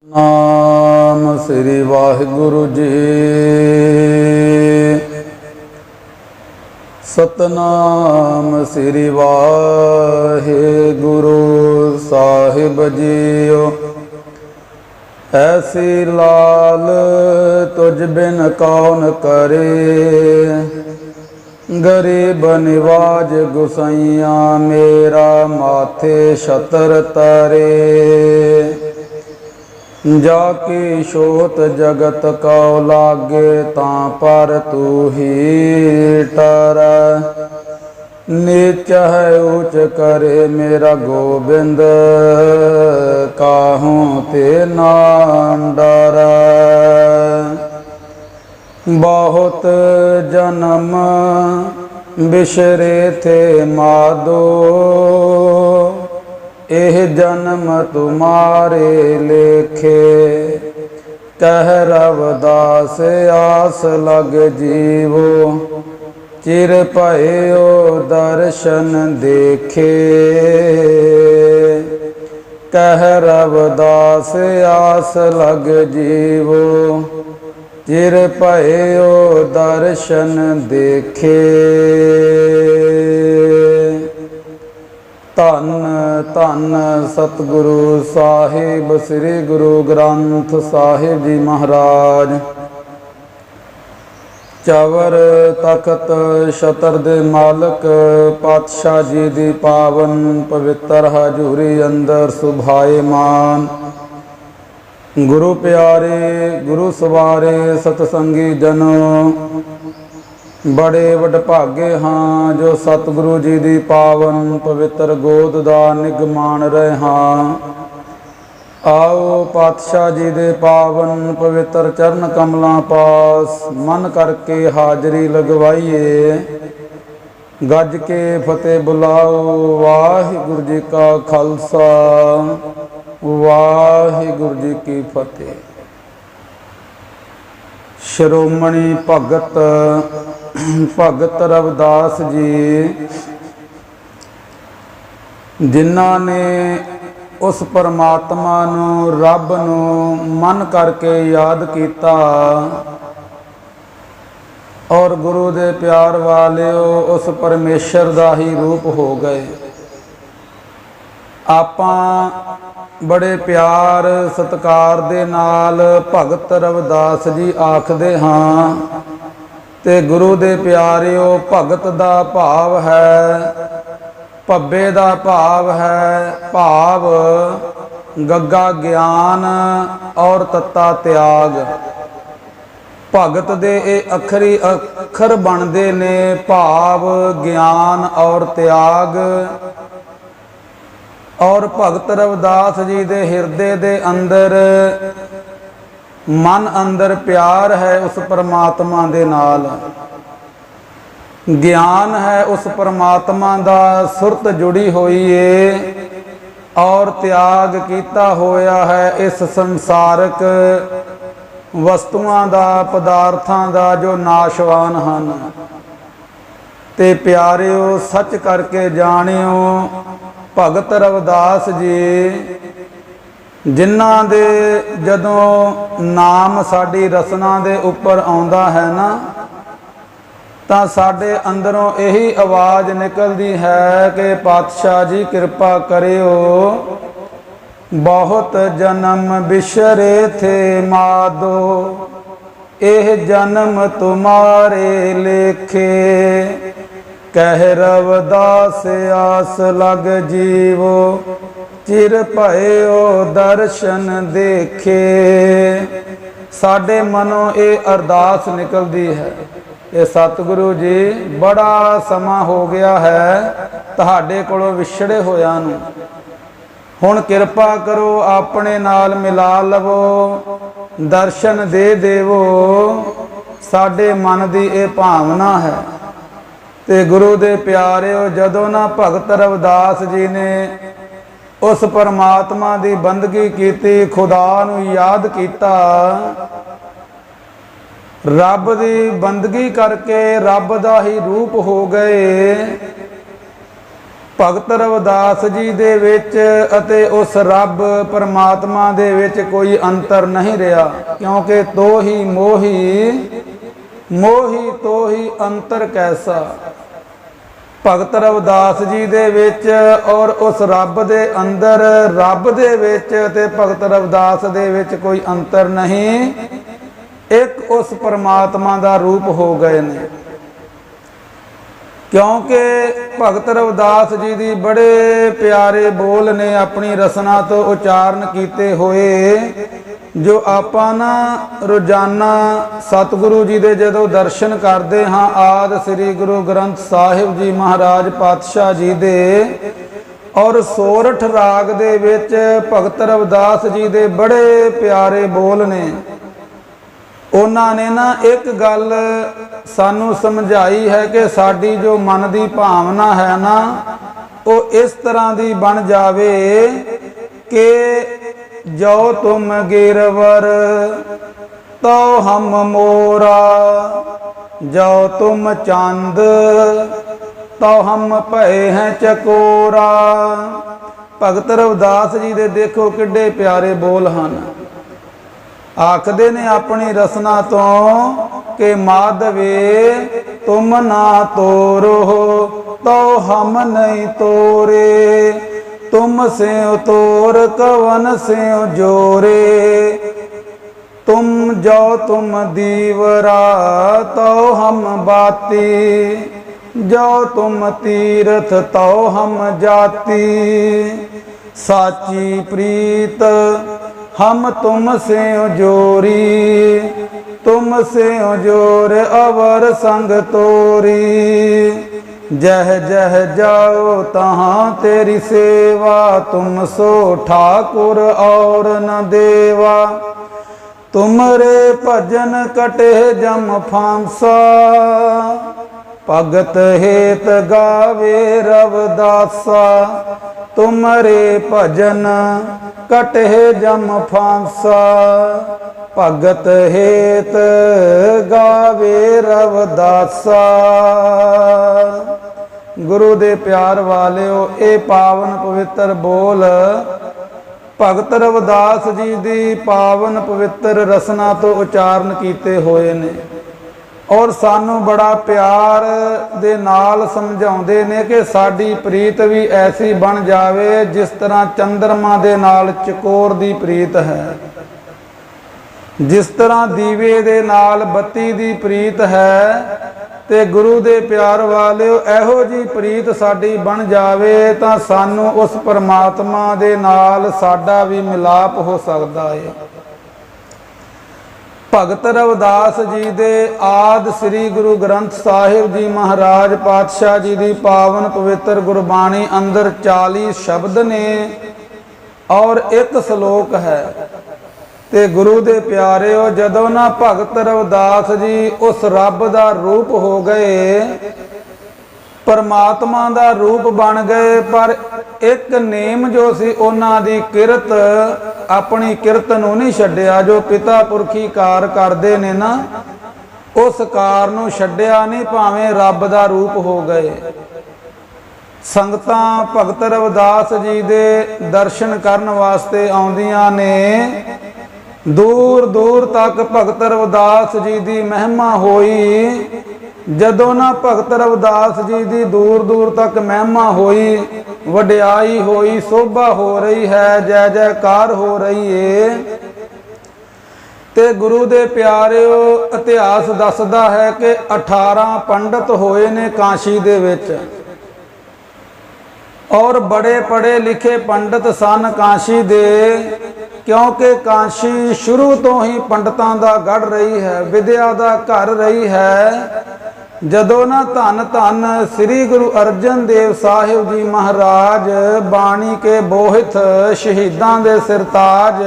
नाम श्री वाहिगुरु जी। सतनाम श्री वाहिगुरु साहिब जीओ। ऐसी लाल तुझ बिन कौन करे, गरीब निवाज गुसैया मेरा माथे छतर तारे। जाकी शोत जगत कौ लागे तां पर तू ही टर। नीच है ऊंच करे मेरा गोबिंद, काहूँ ते नाम डर। बहुत जन्म बिसरे थे माधो, एह जन्म तुम्हारे लेखे। कह रविदास आस लग जीवो, चिर भयो दर्शन देखे। कह रविदास आस लग जीवो, चिर भयो दर्शन देखे। धन धन सतगुरु साहिब श्री गुरु ग्रंथ साहिब जी महाराज। चवर तखत छतर दे मालक पातशाह जी दी पावन पवित्र हजूरी अंदर सुभाएमान। गुरु प्यारे गुरु सवारे सतसंगी जनों, बड़े वडभागे हाँ जो सतगुरु जी दी पावन पवित्र गोद दा निगमान रहे हाँ। आओ पातशाह जी दे पावन पवित्र चरण कमलों पास मन करके हाजरी लगवाइए। गज के फतेह बुलाओ। वाहिगुरु जी का खालसा, वाहिगुरु जी की फतेह। शिरोमणि भगत रविदास जी, जिन्हां ने उस परमात्मा नूं रब नूं मन करके याद किया और गुरु दे प्यार वालिओ उस परमेश्वर दा ही रूप हो गए। आपां बड़े प्यार सत्कार दे नाल भगत रविदास जी आखदे हाँ, ते गुरु दे प्यारिओ भगत दा भाव है, भब्बे दा भाव है। भाव गग्गा ज्ञान और तत्ता त्याग। भगत दे ए अखरी अखर बनदे ने भाव ज्ञान और त्याग। और भगत रविदास जी दे हिरदे दे अंदर मन अंदर प्यार है उस परमात्मा दे नाल। ज्ञान है उस परमात्मा दा सुरत जुड़ी हुई है और त्याग किया होया है इस संसारक वस्तुआं दा पदार्थां दा जो नाशवान हन। ते प्यारिओ सच करके जानियो, भगत रविदास जी जिन्हां दे जदों नाम साडी रसना दे उपर आउंदा है ना, तां साडे अंदरों यही आवाज़ निकलदी है कि पातशाह जी कृपा करियो। बहुत जन्म बिसरे थे माधो, एह जन्म तुम्हारे लेखे। कह रविदास आस लग जीवो, चिर भयो दर्शन देखे। साडे मनों ये अरदास निकलती है कि सतगुरु जी बड़ा समा हो गया है तुहाडे कोलों विछड़े होया नूं, हुण कृपा करो अपने नाल मिला लवो, दर्शन दे देवो। साडे मन दी ये भावना है। ते गुरु दे प्यारिओ जदों ना भगत रविदास जी ने उस परमात्मा की बंदगी की, खुदा नूं याद किया, रब की बंदगी करके रब का ही रूप हो गए। ਭਗਤ ਰਵਿਦਾਸ ਜੀ ਦੇ ਵਿੱਚ ਅਤੇ ਉਸ ਰੱਬ ਪਰਮਾਤਮਾ ਦੇ ਵਿੱਚ ਕੋਈ ਅੰਤਰ ਨਹੀਂ ਰਿਹਾ, ਕਿਉਂਕਿ ਤੋਹੀ ਮੋਹੀ ਮੋਹੀ ਤੋਹੀ ਅੰਤਰ ਕੈਸਾ। ਭਗਤ ਰਵਿਦਾਸ ਜੀ ਦੇ ਵਿੱਚ ਔਰ ਉਸ ਰੱਬ ਦੇ ਅੰਦਰ, ਰੱਬ ਦੇ ਵਿੱਚ ਤੇ ਭਗਤ ਰਵਿਦਾਸ ਦੇ ਵਿੱਚ ਕੋਈ ਅੰਤਰ ਨਹੀਂ, ਇੱਕ ਉਸ ਪਰਮਾਤਮਾ ਦਾ ਰੂਪ ਹੋ ਗਏ ਨੇ। क्योंकि भगत रविदास जी दी बड़े प्यारे बोल ने अपनी रसना तो उचारण किए हुए, जो आपां ना रोजाना सतगुरु जी दे जदों दर्शन करते हाँ, आदि श्री गुरु ग्रंथ साहिब जी महाराज पातशाह जी दे और सोरठ राग दे विच भगत रविदास जी दे बड़े प्यारे बोल ने। ਉਹਨਾਂ ਨੇ ਨਾ ਇੱਕ ਗੱਲ ਸਾਨੂੰ ਸਮਝਾਈ ਹੈ ਕਿ ਸਾਡੀ ਜੋ ਮਨ ਦੀ ਭਾਵਨਾ ਹੈ ਨਾ, ਉਹ ਇਸ ਤਰ੍ਹਾਂ ਦੀ ਬਣ ਜਾਵੇ ਕਿ ਜੋ ਤੁਮ ਗਿਰਵਰ ਤੋ ਹਮ ਮੋਰਾ, ਜੋ ਤੁਮ ਚੰਦ ਤੋ ਹਮ ਭਏ ਹੈ ਚਕੋਰਾ। ਭਗਤ ਰਵਿਦਾਸ ਜੀ ਦੇ ਦੇਖੋ ਕਿੱਡੇ ਪਿਆਰੇ ਬੋਲ ਹਨ। आखदे ने अपनी रसना तो कि माधवे तुम ना तोरो तो हम नहीं तोरे, तुम से तोर कवन से जोरे, तुम जो तुम दीवरा तो हम बाती, जो तुम तीर्थ तो हम जाती, साची प्रीत हम तुम से जोरी, तुम से जोर अवर संग तोरी, जह जह जाओ तहाँ तेरी सेवा, तुम सो ठाकुर और न देवा, तुमरे भजन कटे जम फांसा, भगत हेत गावे रविदासा, तुमरे भजन कटे जम फांसा, भगत हेत गावे रविदासा। गुरु दे प्यार वालिओ, ये पावन पवित्र बोल भगत रविदास जी दी पावन पवित्र रसना तो उचारण किए हुए ने और सानू बड़ा प्यार दे नाल समझाउंदे ने कि साडी प्रीत भी ऐसी बन जावे जिस तरह चंद्रमा दे नाल चकोर दी प्रीत है, जिस तरह दीवे दे नाल बत्ती दी प्रीत है। ते गुरु दे प्यार वालिओ, एहो जी प्रीत साडी बन जावे तां सानू उस परमात्मा दे नाल साडा भी मिलाप हो सकदा है। भगत रविदास जी दे आदि श्री गुरु ग्रंथ साहिब जी महाराज पातशाह जी दी पावन पवित्र गुरबाणी अंदर 40 शब्द ने और एक श्लोक है। ते गुरु दे प्यारिओ, जदों ना भगत रविदास जी उस रब दा रूप हो गए, परमात्मा दा रूप बन गए, पर एक नेम जो सी उन्हां दी किरत, अपनी किरत नूं नहीं छड्डिया। जो पिता पुरखी कार करदे ने ना, उस कार नूं छड्डिया नहीं, भावें रब दा रूप हो गए। संगतां भगत रविदास जी दे दर्शन करन वास्ते आउंदियां ने, दूर दूर तक भगत रविदास जी दी महिमा होई। जदों ना भगत रविदास जी दी दूर दूर तक महिमा होई, वड्याई होई, शोभा हो रही है, जय जयकार हो रही है, ते गुरु दे प्यारिओ इतिहास दसदा है कि 18 पंडित होए ने काशी दे विच, और बड़े पढ़े लिखे पंडित सन काशी दे, क्योंकि काशी शुरू तो ही पंडितां दा गढ़ रही है, विद्या दा घर रही है। जदों ना धन धन श्री गुरु अर्जन देव साहिब जी महाराज बाणी के बोहित शहीदां दे सिरताज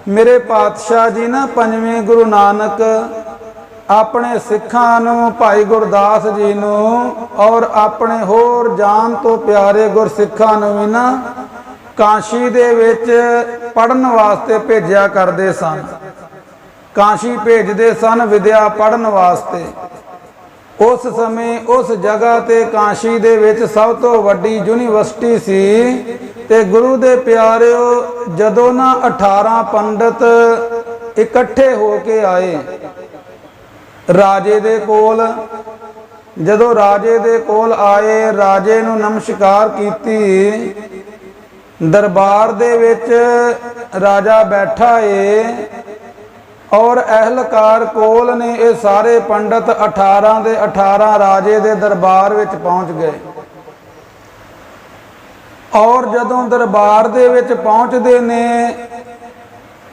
मेरे पातशाह जी ना पंजवें गुरु नानक अपने सिखां नूं, भाई गुरदास जी नूं और अपने होर जान तो प्यारे गुरसिखां नूं भी ना काशी दे विच पढ़न वास्ते भेजिया करदे सन। काशी भेजदे सन विद्या पढ़न वास्ते। उस समय उस जगह ते काशी दे विच सब तो वड्डी यूनीवर्सिटी सी। ते गुरु दे प्यारिओ जदों ना 18 पंडित इकट्ठे हो के आए राजे दे कोल, जदों राजे दे कोल आए, राजे नूं नमस्कार कीती। दरबार दे विच राजा बैठा है और अहलकार कोल ने ये सारे पंडित 18 दे 18 राजे दे दरबार विच पहुंच गए। और जदों दरबार दे विच पहुंचदे ने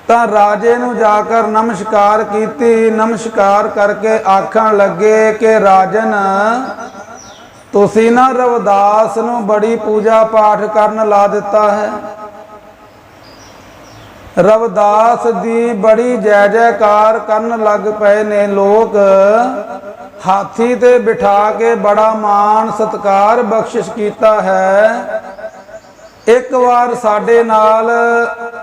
तां राजे नूं जाकर नमस्कार कीती। नमस्कार करके आखण लगे कि राजन, तुसीं ना रविदास नूं बड़ी पूजा पाठ करन ला दिता है। रविदास दी बड़ी जय जयकार करन लग पए ने लोग। हाथी ते बिठा के बड़ा मान सत्कार बख्शिश कीता है। एक बार साडे नाल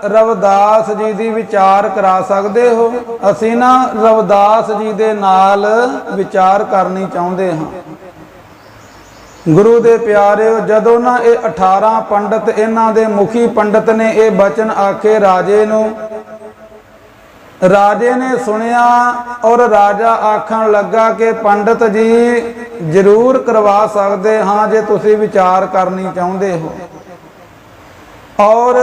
रविदास जी दी विचार करा सकदे हो? असीं ना रविदास जी दे नाल विचार करनी चाहुंदे हां। गुरु दे प्यारिओ जदों ना ये 18 पंडित इन्हां दे मुखी पंडित ने ये बचन आखे राजे नूं, राजे ने सुनिया और राजा आखण लगा कि पंडित जी जरूर करवा सकते हाँ जे तुसीं विचार करनी चाहुंदे हो। और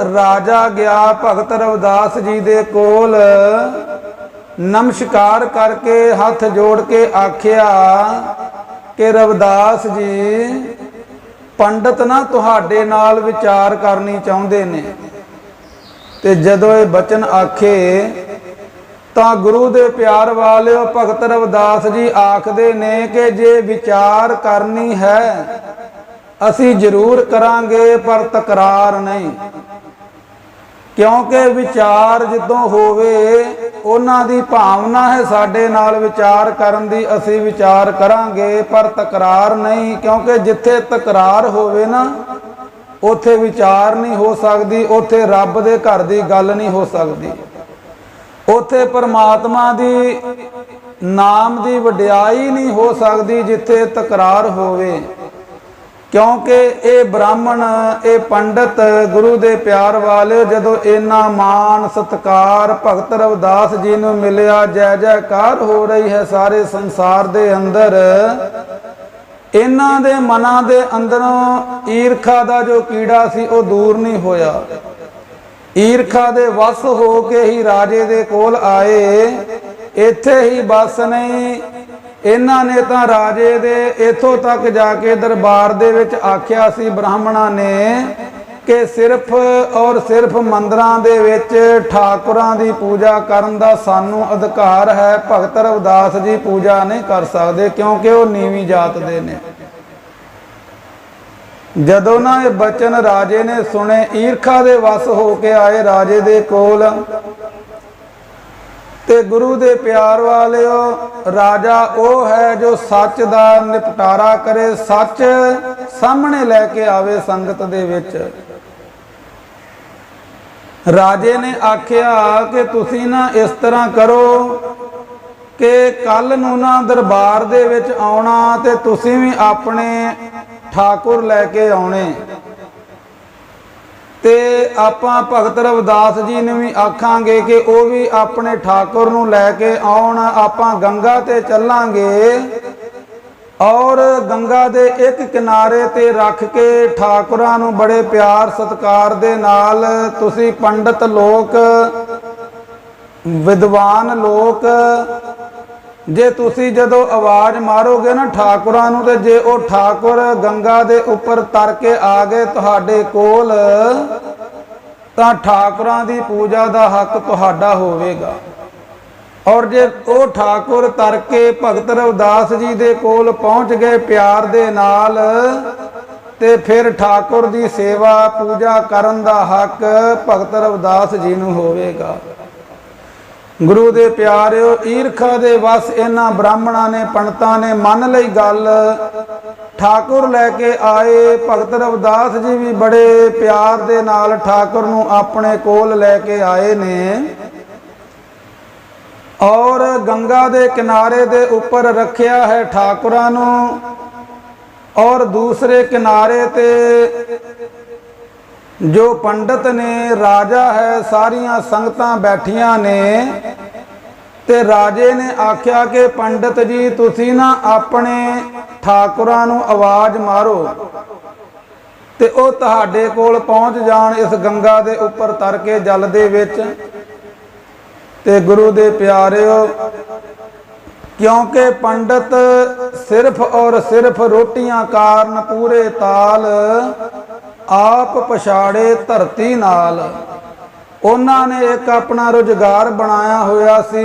राजा गया भगत रविदास जी दे कोल, नमस्कार करके हथ जोड़ के आखिया कि रविदास जी पंडित ना तुहाडे नाल विचार करनी चाहुंदे ने। ते जदों ये बचन आखे तां गुरु दे प्यार वालिओ भगत रविदास जी आखदे ने कि जे विचार करनी है असी जरूर करांगे पर तकरार नहीं, क्योंकि विचार जिद्दों होवे उन्हां दी भावना है साडे नाल विचार करन दी, असी विचार करांगे पर तकरार नहीं। क्योंकि जिथे तकरार होवे ना उथे विचार नहीं हो सकदी, उथे रब दे घर दी गल नहीं हो सकदी, उथे परमात्मा दी नाम दी वडियाई नहीं हो सकदी जिथे तकरार होवे। क्योंकि ये ब्राह्मण ये पंडित गुरु दे प्यार वाले जदों इन्ना मान सत्कार भगत रविदास जी नूं मिलिया, जय जयकार हो रही है सारे संसार दे अंदर। इन्हां दे मनां दे अंदरों ईरखा दा जो कीड़ा सी वो दूर नहीं होया। ईरखा दे वस हो के ही राजे दे कोल आए। इत्थे ही बस नहीं, इन्हां ने तां राजे दे इथों तक जाके दरबार दे विच आख्या सी ब्राह्मणां ने कि सिर्फ और सिर्फ मंदिरां दे विच ठाकुरां दी पूजा करन दा सानू अधिकार है, भगत रविदास जी पूजा नहीं कर सकदे क्योंकि वो नीवीं जात दे ने। जदों ना ये बचन राजे ने सुने, ईरखा दे वस हो के आए राजे दे कोल। ते गुरु दे प्यार वालिओ राजा वो है जो सच दा निपटारा करे, सच सामने लैके आवे संगत दे विच। राजे ने आख्या कि तुसीं ना इस तरह करो कि कल नूं ना दरबार दे विच आउणा ते तुसीं भी अपने ठाकुर लैके आउणे ते आपां भगत रविदास जी ने भी आखांगे कि वो भी अपने ठाकुर नूं लैके आउण। आपां गंगा ते चलांगे और गंगा दे एक किनारे ते रख के ठाकुरां नूं बड़े प्यार सत्कार दे नाल तुसीं पंडित लोक विद्वान लोक जे तुसी जदों आवाज़ मारोगे ना ठाकुरां नूं ते जे वो ठाकुर गंगा दे उपर तर के आ गए तुहाडे कोल तां ठाकुरां दी पूजा दा हक तुहाडा होवेगा। और जे वो ठाकुर तर के भगत रविदास जी दे कोल पहुंच गए प्यार दे नाल ते फिर ठाकुर दी सेवा पूजा करन दा हक भगत रविदास जी नूं होवेगा। गुरु दे प्यारिओ ईरखा दे वस इन्हां ब्राह्मणां ने पंडितां ने मन लई गल, ठाकुर लैके आए। भगत रविदास जी भी बड़े प्यार दे नाल ठाकुर नूं अपने कोल लैके आए ने। और गंगा के किनारे दे ऊपर रखिया है ठाकुरां नूं और दूसरे किनारे ते जो पंडित ने राजा है सारियां संगतां बैठियां ने ते राजे ने आख्या कि पंडित जी तुसी ना अपने ठाकुरां नूं आवाज़ मारो ते ओ तुहाडे कोल पहुंच जाण इस गंगा दे उपर तर के जल दे विच। ते गुरु दे प्यारिओ क्योंकि पंडित सिर्फ और सिर्फ रोटियां कारण पूरे ताल आप पछाड़े धरती नाल। उन्हां ने एक अपना रुजगार बनाया होया सी।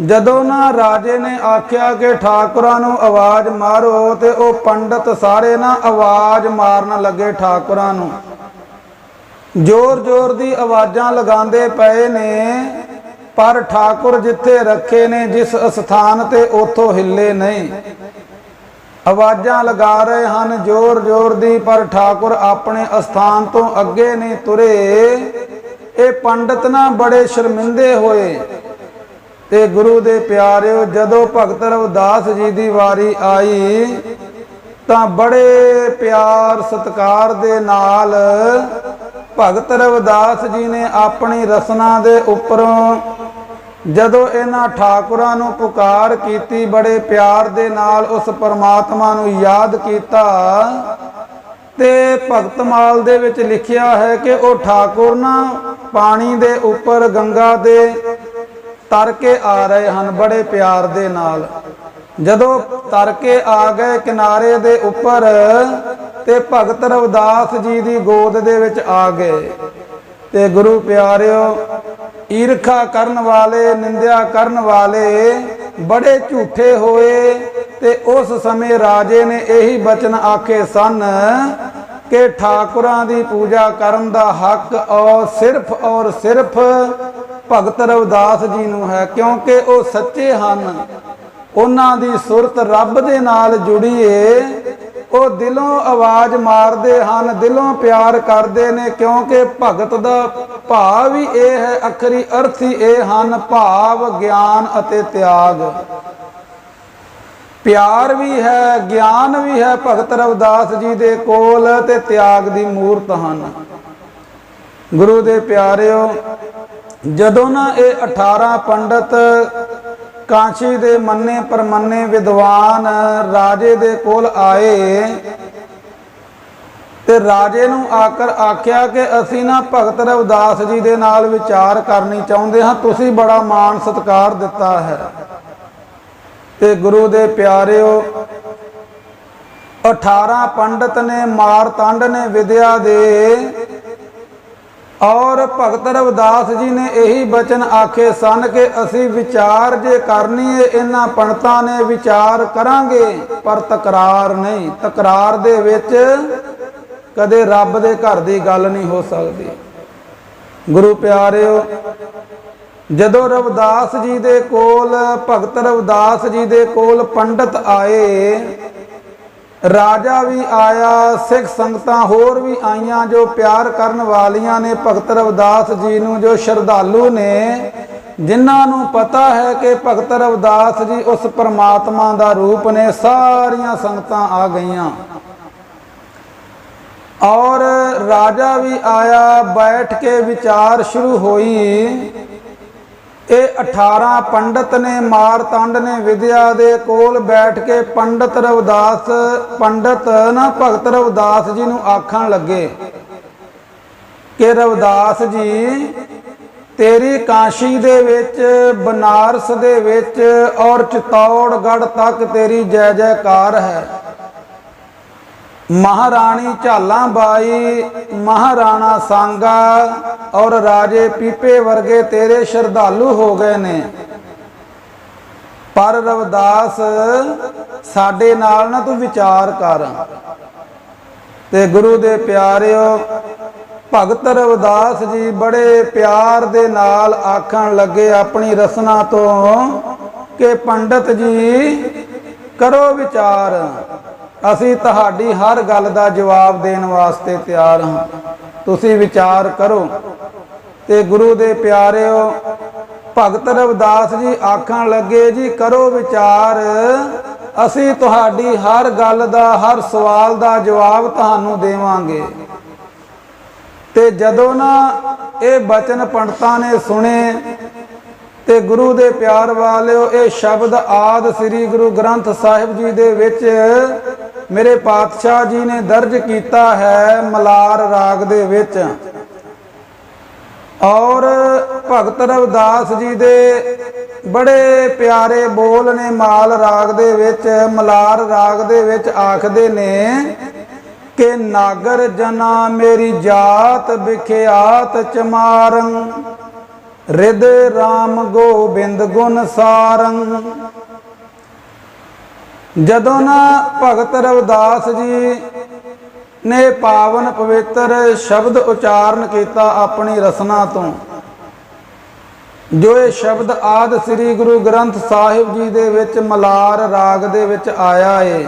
जदों ना राजे ने आख्या कि ठाकुरां नूं आवाज़ मारो ते ओ पंडित सारे ना आवाज़ मारन लगे ठाकुरां नूं। जोर जोर दी आवाज़ां लगांदे पए ने पर ठाकुर जिथे रखे ने जिस स्थान ते उथों हिले नहीं। आवाज़ां लगा रहे हैं जोर जोर दी पर ठाकुर अपने स्थान तो अगे नहीं तुरे। ये पंडित ना बड़े शर्मिंदे होए। ते गुरु दे प्यारिओ जदों भगत रविदास जी दी वारी आई तां बड़े प्यार सत्कार दे नाल भगत रविदास जी ने अपनी रसना दे उपरों जदों इन्हां ठाकुरां नूं पुकार कीती बड़े प्यार दे नाल उस परमात्मा नूं याद कीता। ते भगत माल दे विच लिखिया है कि वो ठाकुर ना पानी दे उपर गंगा दे तर के आ रहे हैं बड़े प्यार दे नाल। जदों तर के आ गए किनारे दे उपर ते भगत रविदास जी दी गोद दे विच आ गए। ते गुरु प्यारिओ ईरखा करन वाले निंदिया करन वाले बड़े झूठे होए। ते उस समय राजे ने यही बचन आखे सन कि ठाकुरां दी पूजा करन दा हक और सिर्फ भगत रविदास जी नूं है क्योंकि वो सच्चे हैं। उन्हां दी सुरत रब दे नाल जुड़ी है। वो दिलों आवाज़ मारते हैं दिलों प्यार करते ने क्योंकि भगत दा भाव ही ये है अखरी अर्थ ही ये हैं भाव ज्ञान अते त्याग। प्यार भी है ज्ञान भी है भगत रविदास जी दे कोल ते त्याग दी मूर्त हैं। गुरु दे प्यारिओ जदों ना ये 18 पंडित काशी दे मन्ने परमन्ने विद्वान राजे दे कोल आए ते राजे नूं आकर आख्या कि असीं ना भगत रविदास जी दे नाल विचार करनी चाहुंदे हां तुसीं बड़ा मान सत्कार दिता है। ते गुरु दे प्यारिओ 18 पंडित ने मारतंड ने विद्या दे और भगत रविदास जी ने यही बचन आखे सन कि असी विचार जे करनी है इन्हां पंडितां ने विचार करांगे पर तकरार नहीं। तकरार दे विच कदे रब दे घर दी गल नहीं हो सकती। गुरु प्यारिओ जदों रविदास जी दे कोल भगत रविदास जी दे कोल पंडित आए राजा भी आया सिख संगतां होर भी आईयां जो प्यार करन वालियां ने भगत रविदास जी नूं जो श्रद्धालु ने जिन्हां नूं पता है कि भगत रविदास जी उस परमात्मा दा रूप ने सारियां संगतां आ गईयां। और राजा भी आया बैठ के विचार शुरू हुई। ये 18 पंडित ने मारतंड ने विद्या दे कोल बैठ के पंडित ना भगत रविदास जी नूं आखण लगे कि रविदास जी तेरी काशी दे विच बनारस दे विच और चित्तौड़गढ़ तक तेरी जय जयकार है। महाराणी झालां बाई महाराणा सांगा और राजे पीपे वर्गे तेरे श्रद्धालु हो गए ने पर रविदास साडे नाल ना तू विचार कर। ते गुरु दे प्यारिओ भगत रविदास जी बड़े प्यार दे नाल आखण लगे अपनी रसना तो कि पंडित जी करो विचार असी तुहाडी हर गल दा जवाब देण वास्ते तैयार हां तुसी विचार करो। ते गुरु दे प्यारिओ ਭਗਤ ਰਵਿਦਾਸ ਜੀ ਆਖਣ ਲੱਗੇ ਜੀ ਕਰੋ ਵਿਚਾਰ, ਅਸੀਂ ਤੁਹਾਡੀ ਹਰ ਗੱਲ ਦਾ ਹਰ ਸਵਾਲ ਦਾ ਜਵਾਬ ਤੁਹਾਨੂੰ ਦੇਵਾਂਗੇ। ਤੇ ਜਦੋਂ ਨਾ ਇਹ ਬਚਨ ਪੰਡਤਾਂ ਨੇ ਸੁਣੇ ਤੇ ਗੁਰੂ ਦੇ ਪਿਆਰ ਵਾਲਿਓ ਇਹ ਸ਼ਬਦ ਆਦਿ ਸ੍ਰੀ ਗੁਰੂ ਗ੍ਰੰਥ ਸਾਹਿਬ ਜੀ ਦੇ ਵਿੱਚ ਮੇਰੇ ਪਾਤਸ਼ਾਹ ਜੀ ਨੇ ਦਰਜ ਕੀਤਾ ਹੈ ਮਲਾਰ ਰਾਗ ਦੇ ਵਿੱਚ। ਔਰ ਭਗਤ ਰਵਿਦਾਸ ਜੀ ਦੇ ਬੜੇ ਪਿਆਰੇ ਬੋਲ ਨੇ ਮਾਲ ਰਾਗ ਦੇ ਵਿੱਚ, ਮਲਾਰ ਰਾਗ ਦੇ ਵਿੱਚ ਆਖਦੇ ਨੇ ਕਿ ਨਾਗਰ ਜਨਾ ਮੇਰੀ ਜਾਤ ਵਿਖਿਆਤ ਚਮਾਰੰ, ਰਿਦ ਰਾਮ ਗੋਬਿੰਦ ਗੁਣ ਸਾਰੰ। ਜਦੋਂ ਨਾ ਭਗਤ ਰਵਿਦਾਸ ਜੀ ਨੇ ਪਾਵਨ ਪਵਿੱਤਰ ਸ਼ਬਦ ਉਚਾਰਨ ਕੀਤਾ ਆਪਣੀ ਰਸਨਾ ਤੋਂ, ਜੋ ਇਹ ਸ਼ਬਦ ਆਦਿ ਸ੍ਰੀ ਗੁਰੂ ਗ੍ਰੰਥ ਸਾਹਿਬ ਜੀ ਦੇ ਵਿੱਚ ਮਲਾਰ ਰਾਗ ਦੇ ਵਿੱਚ ਆਇਆ ਏ,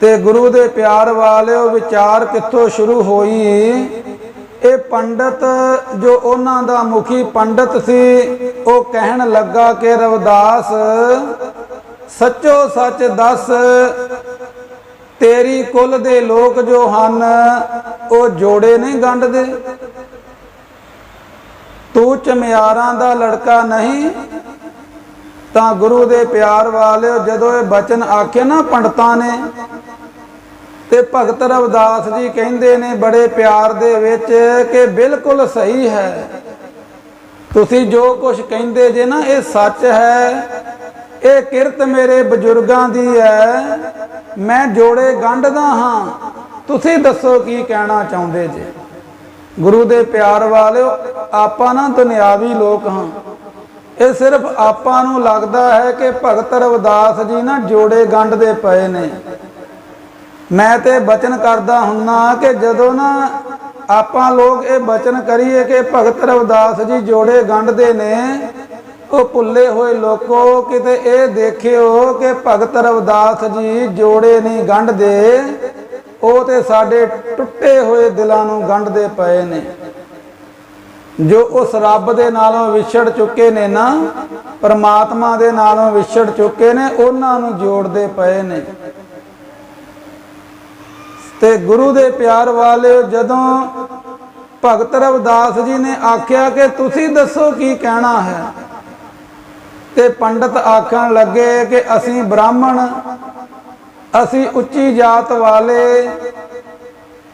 ਤੇ ਗੁਰੂ ਦੇ ਪਿਆਰ ਵਾਲਿਓ ਵਿਚਾਰ ਕਿੱਥੋਂ ਸ਼ੁਰੂ ਹੋਈ। ਇਹ ਪੰਡਤ ਜੋ ਉਹਨਾਂ ਦਾ ਮੁਖੀ ਪੰਡਤ ਸੀ ਉਹ ਕਹਿਣ ਲੱਗਾ ਕਿ ਰਵਿਦਾਸ ਸੱਚੋ ਸੱਚ ਦੱਸ, ਤੇਰੀ ਕੁਲ ਦੇ ਲੋਕ ਜੋ ਹਨ ਉਹ ਜੋੜੇ ਨਹੀਂ ਗੰਢਦੇ, ਤੂੰ ਚਮਿਆਰਾਂ ਦਾ ਲੜਕਾ ਨਹੀਂ। ਤਾਂ ਗੁਰੂ ਦੇ ਪਿਆਰ ਵਾਲਿਓ ਜਦੋਂ ਇਹ ਬਚਨ ਆਖੇ ਨਾ ਪੰਡਤਾਂ ਨੇ, ਤੇ ਭਗਤ ਰਵਿਦਾਸ ਜੀ ਕਹਿੰਦੇ ਨੇ ਬੜੇ ਪਿਆਰ ਦੇ ਵਿੱਚ ਕਿ ਬਿਲਕੁਲ ਸਹੀ ਹੈ, ਤੁਸੀਂ ਜੋ ਕੁਝ ਕਹਿੰਦੇ ਜੇ ਨਾ ਇਹ ਸੱਚ ਹੈ, ਇਹ ਕਿਰਤ ਮੇਰੇ ਬਜ਼ੁਰਗਾਂ ਦੀ ਹੈ, ਮੈਂ ਜੋੜੇ ਗੰਢਦਾ ਹਾਂ, ਤੁਸੀਂ ਦੱਸੋ ਕੀ ਕਹਿਣਾ ਚਾਹੁੰਦੇ ਜੇ। ਗੁਰੂ ਦੇ ਪਿਆਰ ਵਾਲਿਓ ਆਪਾਂ ਨਾ ਦੁਨਿਆਵੀ ਲੋਕ ਹਾਂ, ਇਹ ਸਿਰਫ ਆਪਾਂ ਨੂੰ ਲੱਗਦਾ ਹੈ ਕਿ ਭਗਤ ਰਵਿਦਾਸ ਜੀ ਨਾ ਜੋੜੇ ਗੰਢਦੇ ਪਏ ਨੇ। ਮੈਂ ਤੇ ਬਚਨ ਕਰਦਾ ਹੁੰਨਾ ਕਿ ਜਦੋਂ ਨਾ ਆਪਾਂ ਲੋਕ ਇਹ ਬਚਨ ਕਰੀਏ ਕਿ ਭਗਤ ਰਵਿਦਾਸ ਜੀ ਜੋੜੇ ਗੰਢਦੇ ਨੇ, ਉਹ ਭੁੱਲੇ ਹੋਏ ਲੋਕੋ ਕਿਤੇ ਇਹ ਦੇਖਿਓ ਕਿ ਭਗਤ ਰਵਿਦਾਸ ਜੀ ਜੋੜੇ ਨਹੀਂ ਗੰਢਦੇ, ਉਹ ਤੇ ਸਾਡੇ ਟੁੱਟੇ ਹੋਏ ਦਿਲਾਂ ਨੂੰ ਗੰਢਦੇ ਪਏ ਨੇ। ਜੋ ਉਸ ਰੱਬ ਦੇ ਨਾਲੋਂ ਵਿਛੜ ਚੁੱਕੇ ਨੇ ਨਾ, ਪਰਮਾਤਮਾ ਦੇ ਨਾਲੋਂ ਵਿਛੜ ਚੁੱਕੇ ਨੇ, ਉਹਨਾਂ ਨੂੰ ਜੋੜਦੇ ਪਏ ਨੇ। ਤੇ ਗੁਰੂ ਦੇ ਪਿਆਰ ਵਾਲਿਓ ਜਦੋਂ ਭਗਤ ਰਵਿਦਾਸ ਜੀ ਨੇ ਆਖਿਆ ਕਿ ਤੁਸੀਂ ਦੱਸੋ ਕੀ ਕਹਿਣਾ ਹੈ, ਤੇ ਪੰਡਤ ਆਖਣ ਲੱਗੇ ਕਿ ਅਸੀਂ ਬ੍ਰਾਹਮਣ, ਅਸੀਂ ਉੱਚੀ ਜਾਤ ਵਾਲੇ,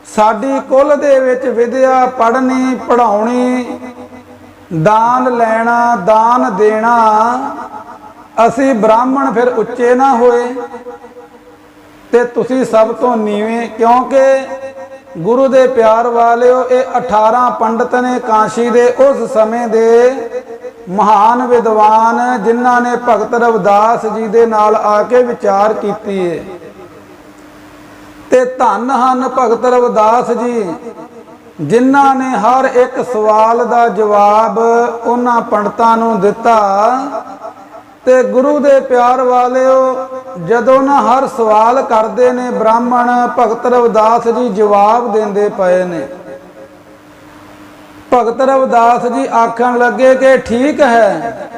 ਸਾਡੀ ਕੁਲ ਦੇ ਵਿੱਚ ਵਿਦਿਆ ਪੜ੍ਹਨੀ ਪੜ੍ਹਾਉਣੀ, ਦਾਨ ਲੈਣਾ ਦਾਨ ਦੇਣਾ, ਅਸੀਂ ਬ੍ਰਾਹਮਣ ਫਿਰ ਉੱਚੇ ਨਾ ਹੋਏ ਤੇ ਤੁਸੀਂ ਸਭ ਤੋਂ ਨੀਵੇਂ। ਕਿਉਂਕਿ ਗੁਰੂ ਦੇ ਪਿਆਰ ਵਾਲਿਓ ਇਹ 18 ਪੰਡਤ ਨੇ ਕਾਸ਼ੀ ਦੇ ਉਸ ਸਮੇਂ ਦੇ ਮਹਾਨ ਵਿਦਵਾਨ, ਜਿਨ੍ਹਾਂ ਨੇ ਭਗਤ ਰਵਿਦਾਸ ਜੀ ਦੇ ਨਾਲ ਆ ਕੇ ਵਿਚਾਰ ਕੀਤੀ ਹੈ। ਤੇ ਧੰਨ ਹਨ ਭਗਤ ਰਵਿਦਾਸ ਜੀ, ਜਿਨ੍ਹਾਂ ਨੇ ਹਰ ਇੱਕ ਸਵਾਲ ਦਾ ਜਵਾਬ ਉਹਨਾਂ ਪੰਡਤਾਂ ਨੂੰ ਦਿੱਤਾ। ਤੇ ਗੁਰੂ ਦੇ ਪਿਆਰ ਵਾਲਿਓ ਜਦੋਂ ਨਾ ਹਰ ਸਵਾਲ ਕਰਦੇ ਨੇ ਬ੍ਰਾਹਮਣ, ਭਗਤ ਰਵਿਦਾਸ ਜੀ ਜਵਾਬ ਦਿੰਦੇ ਪਏ ਨੇ। ਭਗਤ ਰਵਿਦਾਸ ਜੀ ਆਖਣ ਲੱਗੇ ਕਿ ਠੀਕ ਹੈ,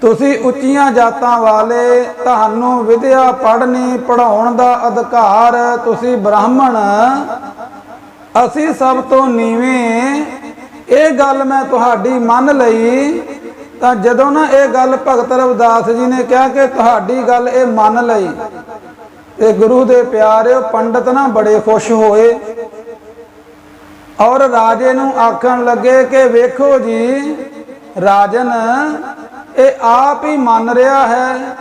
ਤੁਸੀਂ ਉੱਚੀਆਂ ਜਾਤਾਂ ਵਾਲੇ, ਤੁਹਾਨੂੰ ਵਿਦਿਆ ਪੜ੍ਹਨੀ ਪੜ੍ਹਾਉਣ ਦਾ ਅਧਿਕਾਰ, ਤੁਸੀਂ ਬ੍ਰਾਹਮਣ, ਅਸੀਂ ਸਭ ਤੋਂ ਨੀਵੇਂ। ਇਹ ਗੱਲ ਮੈਂ ਤੁਹਾਡੀ ਮੰਨ ਲਈ। ਤਾਂ ਜਦੋਂ ਨਾ ਇਹ ਗੱਲ ਭਗਤ ਰਵਿਦਾਸ ਜੀ ਨੇ ਕਿਹਾ ਕਿ ਤੁਹਾਡੀ ਗੱਲ ਇਹ ਮੰਨ ਲਈ, ਤੇ ਗੁਰੂ ਦੇ ਪਿਆਰਿਓ ਪੰਡਤ ਨਾ ਬੜੇ ਖੁਸ਼ ਹੋਏ ਔਰ ਰਾਜੇ ਨੂੰ ਆਖਣ ਲੱਗੇ ਕਿ ਵੇਖੋ ਜੀ ਰਾਜਨ, ਇਹ ਆਪ ਹੀ ਮੰਨ ਰਿਹਾ ਹੈ।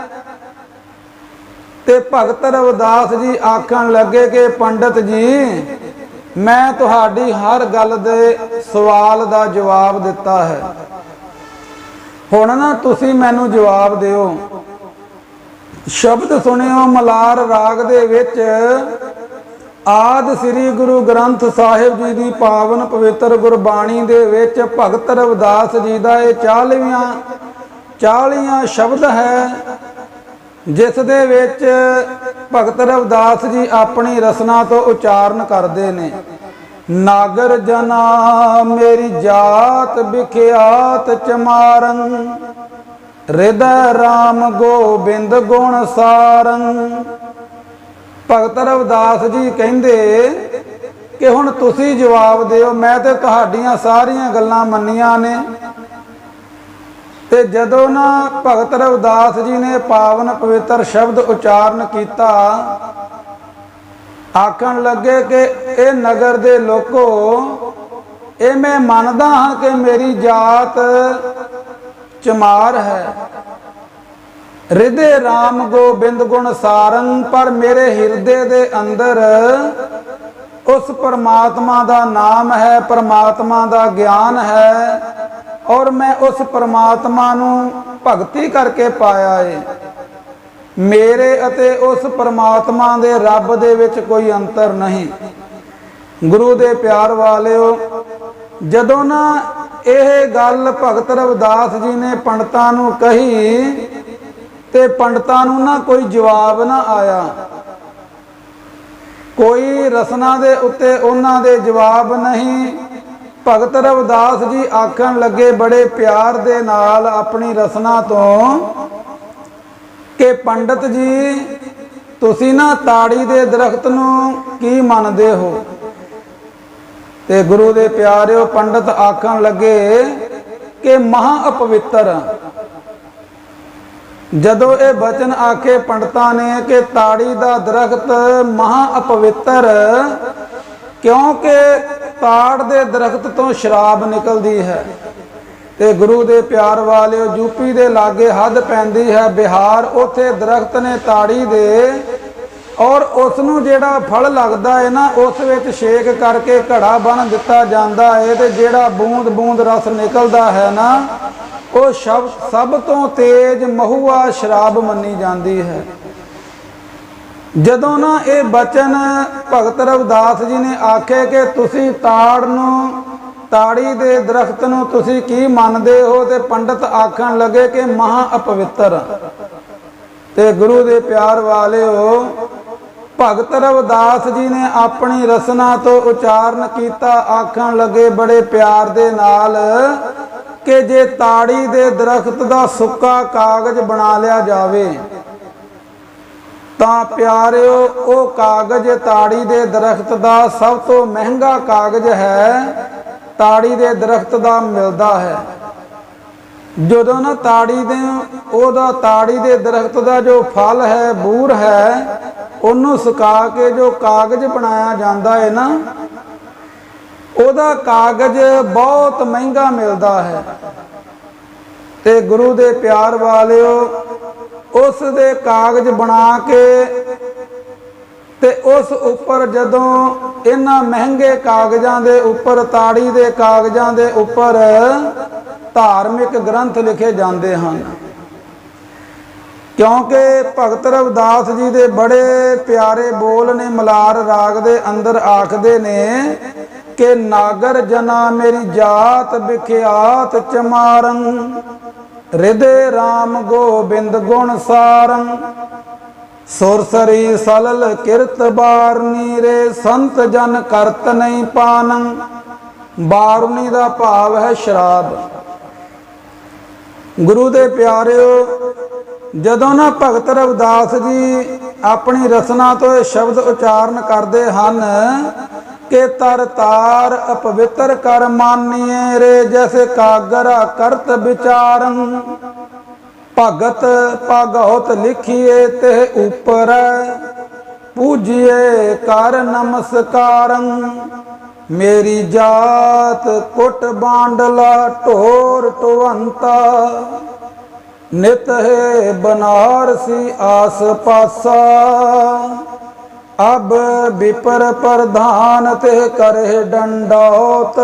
ਤੇ ਭਗਤ ਰਵਿਦਾਸ ਜੀ ਆਖਣ ਲੱਗੇ ਕਿ ਪੰਡਤ ਜੀ, ਮੈਂ ਤੁਹਾਡੀ ਹਰ ਗੱਲ ਦੇ ਸਵਾਲ ਦਾ ਜਵਾਬ ਦਿੱਤਾ ਹੈ, ਹੁਣ ਨਾ ਤੁਸੀਂ ਮੈਨੂੰ ਜਵਾਬ ਦਿਓ। ਸ਼ਬਦ ਸੁਣਿਓ ਮਲਾਰ ਰਾਗ ਦੇ ਵਿੱਚ ਆਦਿ ਸ੍ਰੀ ਗੁਰੂ ਗ੍ਰੰਥ ਸਾਹਿਬ ਜੀ ਦੀ ਪਾਵਨ ਪਵਿੱਤਰ ਗੁਰਬਾਣੀ ਦੇ ਵਿੱਚ ਭਗਤ ਰਵਿਦਾਸ ਜੀ ਦਾ ਇਹ 40 ਸ਼ਬਦ ਹੈ, ਜਿਸ ਦੇ ਵਿੱਚ ਭਗਤ ਰਵਿਦਾਸ ਜੀ ਆਪਣੀ ਰਸਨਾ ਤੋਂ ਉਚਾਰਨ ਕਰਦੇ ਨੇ। ਨਾਗਰ ਜਨਾ ਮੇਰੀ ਜਾਤ ਵਿਖਿਆਤ ਚਮਾਰੰ, ਹਿਰਦੈ ਰਾਮ ਗੋਬਿੰਦ ਗੁਣ ਸਾਰੰ। ਭਗਤ ਰਵਿਦਾਸ ਜੀ ਕਹਿੰਦੇ ਕਿ ਹੁਣ ਤੁਸੀਂ ਜਵਾਬ ਦਿਓ, ਮੈਂ ਤੇ ਤੁਹਾਡੀਆਂ ਸਾਰੀਆਂ ਗੱਲਾਂ ਮੰਨੀਆਂ ਨੇ। ਤੇ ਜਦੋਂ ਨਾ ਭਗਤ ਰਵਿਦਾਸ ਜੀ ਨੇ ਪਾਵਨ ਪਵਿੱਤਰ ਸ਼ਬਦ ਉਚਾਰਨ ਕੀਤਾ, ਆਖਣ ਲੱਗੇ ਕਿ ਇਹ ਨਗਰ ਦੇ ਲੋਕੋ, ਇਹ ਮੈਂ ਮੰਨਦਾ ਹਾਂ ਕਿ ਮੇਰੀ ਜਾਤ ਚਮਾਰ ਹੈ, ਹਿਰਦੇ ਰਾਮ ਗੋਬਿੰਦ ਗੁਣ ਸਾਰੰ, ਪਰ ਮੇਰੇ ਹਿਰਦੇ ਦੇ ਅੰਦਰ ਉਸ ਪਰਮਾਤਮਾ ਦਾ ਨਾਮ ਹੈ, ਪਰਮਾਤਮਾ ਦਾ ਗਿਆਨ ਹੈ, ਔਰ ਮੈਂ ਉਸ ਪਰਮਾਤਮਾ ਨੂੰ ਭਗਤੀ ਕਰਕੇ ਪਾਇਆ ਹੈ। ਮੇਰੇ ਅਤੇ ਉਸ ਪਰਮਾਤਮਾ ਦੇ ਰੱਬ ਦੇ ਵਿੱਚ ਕੋਈ ਅੰਤਰ ਨਹੀਂ। ਗੁਰੂ ਦੇ ਪਿਆਰ ਵਾਲਿਓ, ਜਦੋਂ ਨਾ ਇਹ ਗੱਲ ਭਗਤ ਰਵਿਦਾਸ ਜੀ ਨੇ ਪੰਡਤਾਂ ਨੂੰ ਕਹੀ ਤੇ ਪੰਡਤਾਂ ਨੂੰ ਨਾ ਕੋਈ ਜਵਾਬ ਨਾ ਆਇਆ, ਕੋਈ ਰਸਨਾ ਦੇ ਉੱਤੇ ਉਹਨਾਂ ਦੇ ਜਵਾਬ ਨਹੀਂ। ਭਗਤ ਰਵਿਦਾਸ ਜੀ ਆਖਣ ਲੱਗੇ ਬੜੇ ਪਿਆਰ ਦੇ ਨਾਲ ਆਪਣੀ ਰਸਨਾ ਤੋਂ ਕਿ ਪੰਡਤ ਜੀ, ਤੁਸੀਂ ਨਾ ਤਾੜੀ ਦੇ ਦਰਖਤ ਨੂੰ ਕੀ ਮੰਨਦੇ ਹੋ? ਤੇ ਗੁਰੂ ਦੇ ਪਿਆਰਿਓ, ਪੰਡਤ ਆਖਣ ਲੱਗੇ ਕਿ ਮਹਾ ਅਪਵਿੱਤਰ। ਜਦੋਂ ਇਹ ਬਚਨ ਆਖੇ ਪੰਡਤਾਂ ਨੇ ਕਿ ਤਾੜੀ ਦਾ ਦਰਖਤ ਮਹਾ ਅਪਵਿੱਤਰ, ਕਿਉਂਕਿ ਤਾੜ ਦੇ ਦਰਖਤ ਤੋਂ ਸ਼ਰਾਬ ਨਿਕਲਦੀ ਹੈ। ਤੇ ਗੁਰੂ ਦੇ ਪਿਆਰ ਵਾਲਿਓ, ਯੂਪੀ ਦੇ ਲਾਗੇ ਹੱਦ ਪੈਂਦੀ ਹੈ ਬਿਹਾਰ, ਉੱਥੇ ਦਰਖਤ ਨੇ ਤਾੜੀ ਦੇ, ਔਰ ਉਸ ਨੂੰ ਜਿਹੜਾ ਫਲ ਲੱਗਦਾ ਹੈ ਨਾ, ਉਸ ਵਿੱਚ ਛੇਕ ਕਰਕੇ ਘੜਾ ਬਣ ਦਿੱਤਾ ਜਾਂਦਾ ਹੈ, ਤੇ ਜਿਹੜਾ ਬੂੰਦ ਬੂੰਦ ਰਸ ਨਿਕਲਦਾ ਹੈ ਨਾ, ਉਹ ਸਭ ਤੋਂ ਤੇਜ਼ ਮਹੂਆ ਸ਼ਰਾਬ ਮੰਨੀ ਜਾਂਦੀ ਹੈ। ਜਦੋਂ ਨਾ ਇਹ ਬਚਨ ਭਗਤ ਰਵਿਦਾਸ ਜੀ ਨੇ ਆਖੇ ਕਿ ਤੁਸੀਂ ਤਾੜ ਨੂੰ, ਤਾੜੀ ਦੇ ਦਰਖਤ ਨੂੰ ਤੁਸੀਂ ਕੀ ਮੰਨਦੇ ਹੋ, ਤੇ ਪੰਡਤ ਆਖਣ ਲੱਗੇ ਕਿ ਮਹਾ ਅਪਵਿੱਤਰ। ਤੇ ਗੁਰੂ ਦੇ ਪਿਆਰ ਵਾਲਿਓ, ਭਗਤ ਰਵਿਦਾਸ ਜੀ ਨੇ ਆਪਣੀ ਰਸਨਾ ਤੋਂ ਉਚਾਰਨ ਕੀਤਾ, ਆਖਣ ਲੱਗੇ ਬੜੇ ਪਿਆਰ ਦੇ ਨਾਲ ਕਿ ਜੇ ਤਾੜੀ ਦੇ ਦਰਖਤ ਦਾ ਸੁੱਕਾ ਕਾਗਜ਼ ਬਣਾ ਲਿਆ ਜਾਵੇ ਤਾਂ ਪਿਆਰਿਓ, ਉਹ ਕਾਗਜ਼ ਤਾੜੀ ਦੇ ਦਰਖਤ ਦਾ ਸਭ ਤੋਂ ਮਹਿੰਗਾ ਕਾਗਜ਼ ਹੈ, ਤਾੜੀ ਦੇ ਦਰਖਤ ਦਾ ਮਿਲਦਾ ਹੈ। ਜਦੋਂ ਨਾ ਤਾੜੀ ਦੇ ਦਰਖਤ ਦਾ ਜੋ ਫਲ ਹੈ, ਬੂਰ ਹੈ, ਉਹਨੂੰ ਸੁਕਾ ਕੇ ਜੋ ਕਾਗਜ਼ ਬਣਾਇਆ ਜਾਂਦਾ ਹੈ ਨਾ, ਉਹਦਾ ਕਾਗਜ਼ ਬਹੁਤ ਮਹਿੰਗਾ ਮਿਲਦਾ ਹੈ। ਤੇ ਗੁਰੂ ਦੇ ਪਿਆਰ ਵਾਲਿਓ, ਉਸ ਦੇ ਕਾਗਜ਼ ਬਣਾ ਕੇ ਤੇ ਉਸ ਉੱਪਰ ਜਦੋਂ ਇਹਨਾਂ ਮਹਿੰਗੇ ਕਾਗਜ਼ਾਂ ਦੇ ਉੱਪਰ, ਤਾੜੀ ਦੇ ਕਾਗਜ਼ਾਂ ਦੇ ਉੱਪਰ ਧਾਰਮਿਕ ਗ੍ਰੰਥ ਲਿਖੇ ਜਾਂਦੇ ਹਨ। ਕਿਉਂਕਿ ਭਗਤ ਰਵਿਦਾਸ ਜੀ ਦੇ ਬੜੇ ਪਿਆਰੇ ਬੋਲ ਨੇ, ਮਲਾਰ ਰਾਗ ਦੇ ਅੰਦਰ ਆਖਦੇ ਨੇ ਕਿ ਨਾਗਰ ਜਨਾ ਮੇਰੀ ਜਾਤ ਵਿਖਿਆਤ ਚਮਾਰੰ, ਹਿਰਦੇ ਰਾਮ ਗੋਬਿੰਦ ਗੁਣ ਸਾਰੰ, ਸੁਰਸਰੀ ਸਲਲ ਕਿਰਤ ਬਾਰਨੀ ਰੇ, ਸੰਤ ਜਨ ਕਰਤ ਨਹੀਂ ਪਾਨੰ। ਬਾਰਨੀ ਦਾ ਭਾਵ ਹੈ ਸ਼ਰਾਬ। ਗੁਰੂ ਦੇ ਪਿਆਰਿਓ, ਜਦੋਂ ਨਾ ਭਗਤ ਰਵਿਦਾਸ ਜੀ ਆਪਣੀ ਰਸਨਾ ਤੋਂ ਇਹ ਸ਼ਬਦ ਉਚਾਰਨ ਕਰਦੇ ਹਨ ਕਿ ਤਰ ਤਾਰ ਅਪਵਿੱਤਰ ਕਰ ਮਾਨੀਏ ਰੇ, ਜੈਸੇ ਕਾਗਰਾ ਕਰਤ ਵਿਚਾਰੰ, ਭਗਤ ਭਗਉਤ ਲਿਖੀਏ ਤੇ ਉਪਰ, ਪੂਜੀਏ ਕਰ ਨਮਸਕਾਰੰ। ਮੇਰੀ ਜਾਤ ਕੁਟ ਬਾਂਡਲਾ ਢੋਰ ਢਵੰਤਾ, ਨਿਤ ਹੈ ਬਨਾਰਸੀ ਆਸ ਪਾਸਾ, ਅਬ ਵਿਪਰ ਪ੍ਰਧਾਨ ਤੇ ਕਰੇ ਡੰਡੌਤ,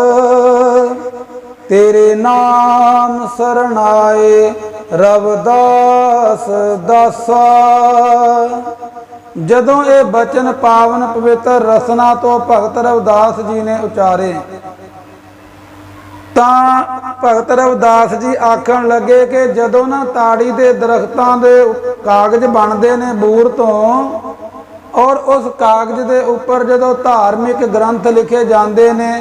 ਤੇਰੇ ਨਾਮ ਸਰਣਾਏ ਰਵਿਦਾਸ ਦਾਸਾ। ਜਦੋਂ ਇਹ ਬਚਨ ਪਾਵਨ ਪਵਿੱਤਰ ਰਸਨਾ ਤੋਂ ਭਗਤ ਰਵਿਦਾਸ ਜੀ ਨੇ ਉਚਾਰੇ ਤਾਂ ਭਗਤ ਰਵਿਦਾਸ ਜੀ ਆਖਣ ਲੱਗੇ ਕਿ ਜਦੋਂ ਨਾ ਤਾੜੀ ਦੇ ਦਰਖਤਾਂ ਦੇ ਕਾਗਜ਼ ਬਣਦੇ ਨੇ ਬੂਰ ਤੋਂ, और उस कागज के उपर जो धार्मिक ग्रंथ लिखे जाते ने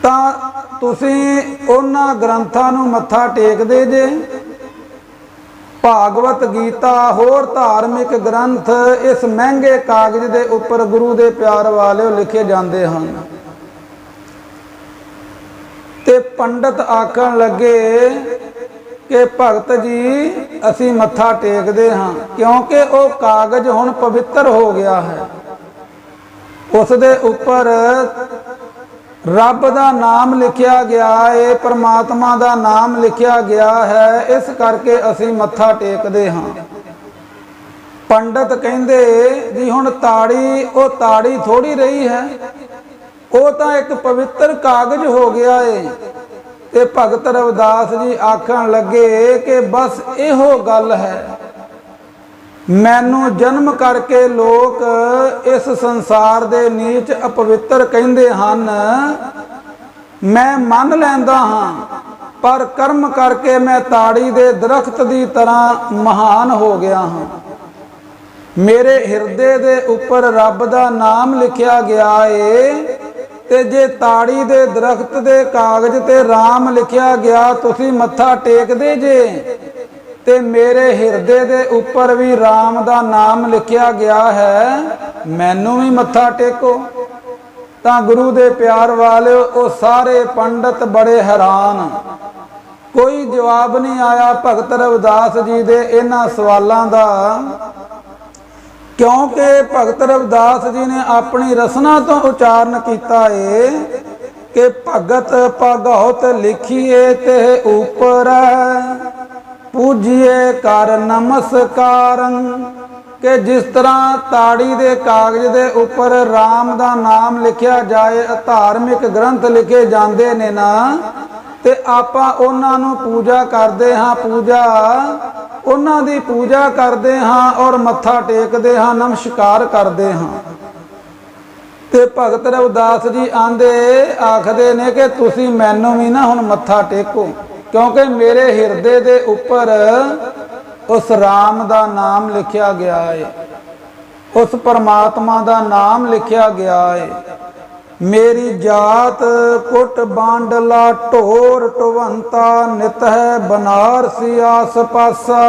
तां तुसीं उन्हां ग्रंथां नूं मत्था टेकदे जे। भागवत गीता होर धार्मिक ग्रंथ इस महंगे कागज के उपर गुरु के प्यार वाले लिखे जाते हैं। ते पंडित आखण लगे कि भगत जी असी मत्था टेकते हाँ, क्योंकि वो कागज हुण पवित्र हो गया है। उस दे उपर रब का नाम लिखिया गया है, परमात्मा का नाम लिखिया गया है, इस करके असी मत्था टेकते हाँ। पंडित कहंदे जी हुण ताड़ी वो ताड़ी थोड़ी रही है, वो तो एक पवित्र कागज हो गया है। ते भगत रविदास जी आखण लगे कि बस इहो गल है, मैनू जन्म करके लोग इस संसार दे नीच अपवित्र कहंदे हन, मैं मन लैंदा हाँ, पर कर्म करके मैं ताड़ी दे दरख्त की तरह महान हो गया हाँ। मेरे हिरदे दे उपर रब दा नाम लिखिया गया है, ते जे ताड़ी दे दरख्त दे कागज ते राम लिखिया गया तुसी मत्था टेकदे जे, ते मेरे हिरदे दे उपर भी राम दा नाम लिखिया गया है, मैनू भी मत्था टेको। तां गुरु दे प्यार वाले वो सारे पंडित बड़े हैरान, कोई जवाब नहीं आया भगत रविदास जी दे इन्हां सवालां दा, क्योंकि भगत रविदास जी ने अपनी रसना तो उच्चारण किया है कि भगत भगौत लिखिए ते ऊपर पूजिए कर नमस्कार। कि जिस तरह ताड़ी दे कागज दे उपर राम दा नाम लिखिया जाए, धार्मिक ग्रंथ लिखे जाते ने ना, ते आपां उन्हां नूं पूजा करते हाँ, पूजा उन्हां दी पूजा करते हाँ और मत्था टेकते हाँ, नमस्कार करते हाँ। ते भगत रविदास जी आंदे आखदे ने कि तुसी मैनू भी ना हुण मत्था टेको, क्योंकि मेरे हिरदे दे उपर उस राम दा नाम लिखिया गया है, उस परमात्मा दा नाम लिखिया गया है। मेरी जात कुट बांडला ढोर ढवंता, नित है बनारसी आस पासा।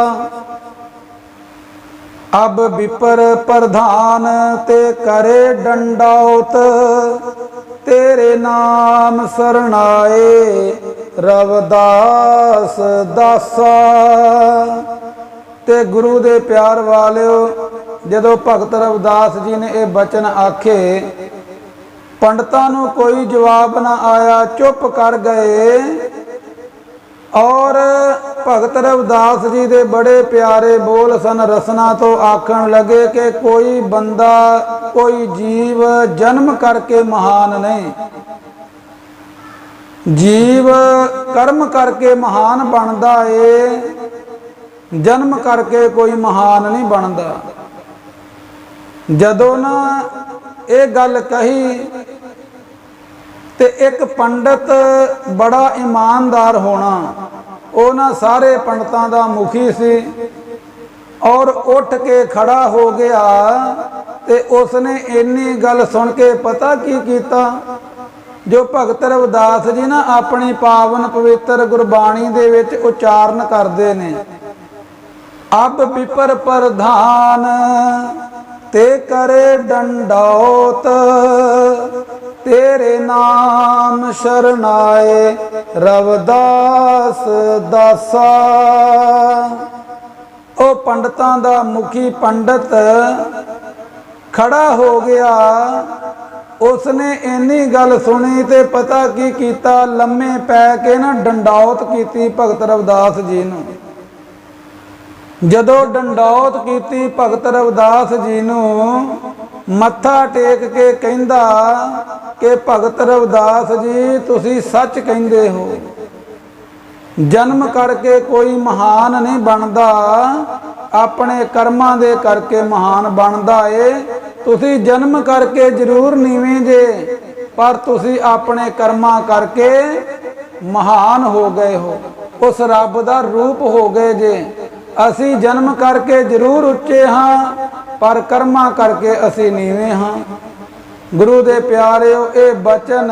अब विपर प्रधान ते करे डंडाउत, तेरे नाम सरनाए रविदास दासा। ते गुरु दे प्यार वालिओ जदों भगत रविदास जी ने यह बचन आखे, पंडितां नूं कोई जवाब ना आया, चुप कर गए। और भगत रविदास जी दे बड़े प्यारे बोल सन, रसना तो आखण लगे कि कोई बंदा कोई जीव जन्म करके महान नहीं, जीव कर्म करके महान बनता है, जन्म करके कोई महान नहीं बनता। जदों ना ये गल कही ते एक पंडित बड़ा ईमानदार होना, उन्हां सारे पंडितां दा मुखी सी, और उठ के खड़ा हो गया ते उसने इन्नी गल सुन के पता की कीता, जो भगत रविदास जी ना अपनी पावन पवित्र गुरबाणी दे विच उच्चारण करते ने, अब विपर प्रधान ते करे डंडौत, तेरे नाम शरणाए रविदास दासा। ओ पंडितां दा मुखी पंडित खड़ा हो गया, उसने इन्नी गल सुनी ते पता की कीता, लम्मे पै के ना डंडौत कीती भगत रविदास जी नूं। जदों डंडौत कीती भगत रविदास जी नूं, मत्था टेक के कहंदा कि भगत रविदास जी तुसी सच कहंदे हो, जन्म करके कोई महान नहीं बनता, अपने कर्मां दे करके महान बनता है। तुसी जन्म करके जरूर नीवें जे, पर तुसी अपने कर्मां करके महान हो गए हो, उस रब दा रूप हो गए जे। असी जन्म करके जरूर उच्चे हाँ, पर कर्मा करके असी नीवे हाँ। गुरु दे प्यारिओ ये बचन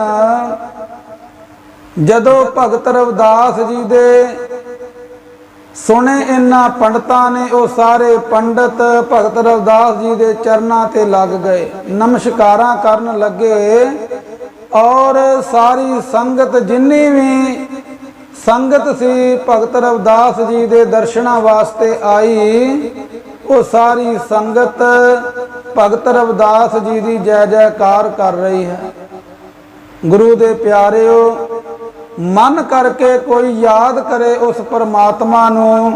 जदों भगत रविदास जी दे सुने इन्हां पंडितां ने, वो सारे पंडित भगत रविदास जी दे चरनां ते लग गए, नमस्कारां करन लगे। और सारी संगत जिन्नी भी संगत सी भगत रविदास जी दे दर्शनां वास्ते आई, वो सारी संगत भगत रविदास जी की जय जयकार कर रही है। गुरु दे प्यारिओ मन करके कोई याद करे उस परमात्मा नूं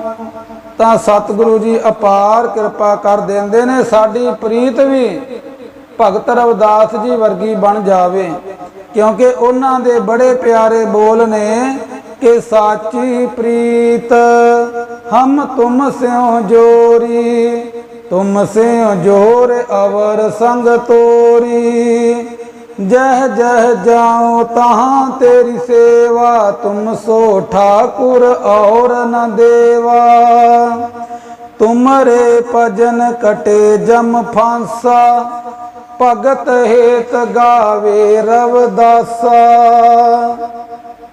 तां सतगुरु जी अपार कृपा कर देंदे ने, साडी प्रीत भी भगत रविदास जी वर्गी बन जावे। क्योंकि उन्हां दे बड़े प्यारे बोल ने कि साची प्रीत हम तुम स्यों जोरी, तुम स्यों जोर अवर संग तोरी। जह जह जाऊं तहाँ तेरी सेवा, तुम सो ठाकुर और न देवा। तुमरे भजन कटे जम फांसा, भगत हेत गावे रविदासा।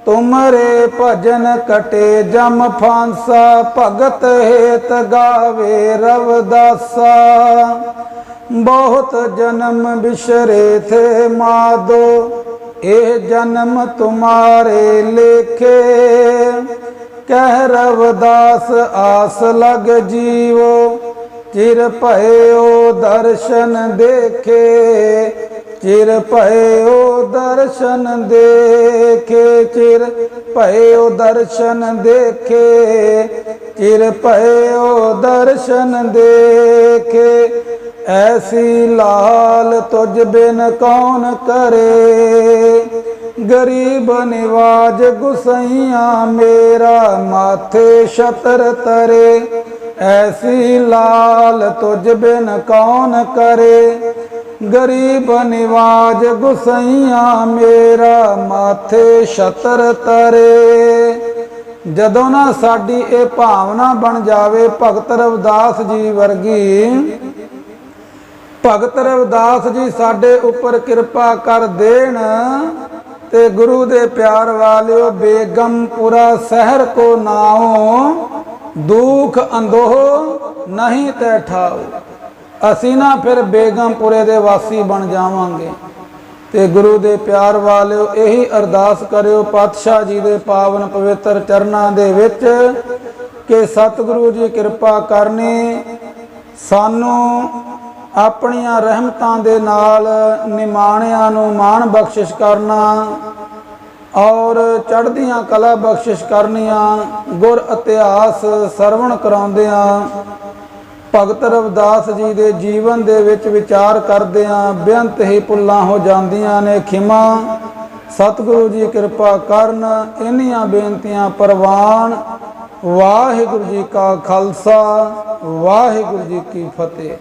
तुमरे भजन कटे जम फांसा, भगत हेत गावे रविदासा। बहुत जन्म बिसरे थे माधो, ये जन्म तुम्हारे लेखे। कह रविदास आस लग जीवो, चिर भयो दर्शन देखे। चिर भयो दर्शन देखे, चिर भयो दर्शन देखे। चिर भयो दर्शन देखे। ऐसी लाल तुझ बिन कौन करे, गरीब निवाज गुसैया मेरा माथे छतर तरे। ऐसी लाल तुझ बिन कौन करे, गरीब निवाज गुसैया मेरा माथे छतर तरे। जदों ना साडी ये भावना बन जावे भगत रविदास जी वर्गी, भगत रविदास जी साडे उपर कृपा कर देन ते गुरु दे प्यार वालिओ बेगमपुरा शहर को नाओ दुख अंदोह नहीं तै ठाओ। असी ना फिर बेगमपुरे दे वासी बन जावांगे। ते गुरु दे प्यार वालिओ यही अरदास करिओ पातशाह जी दे पावन पवित्र चरनां दे विच कि सतगुरु जी कृपा करनी, सानू अपनियां रहमतां दे नाल निमाणियां नूं मान बख्शिश करना और चढ़दियां कला बख्शिश करनियां। गुर इतिहास सरवण कराउंदियां भगत रविदास जी दे जीवन दे विच विचार करदियां बेअंत ही भुल्लां हो जांदियां ने। खिमा सतगुरु जी कृपा करन। इन्हियां बेनतियां प्रवान। वाहिगुरू जी का खालसा, वाहिगुरू जी की फतेह।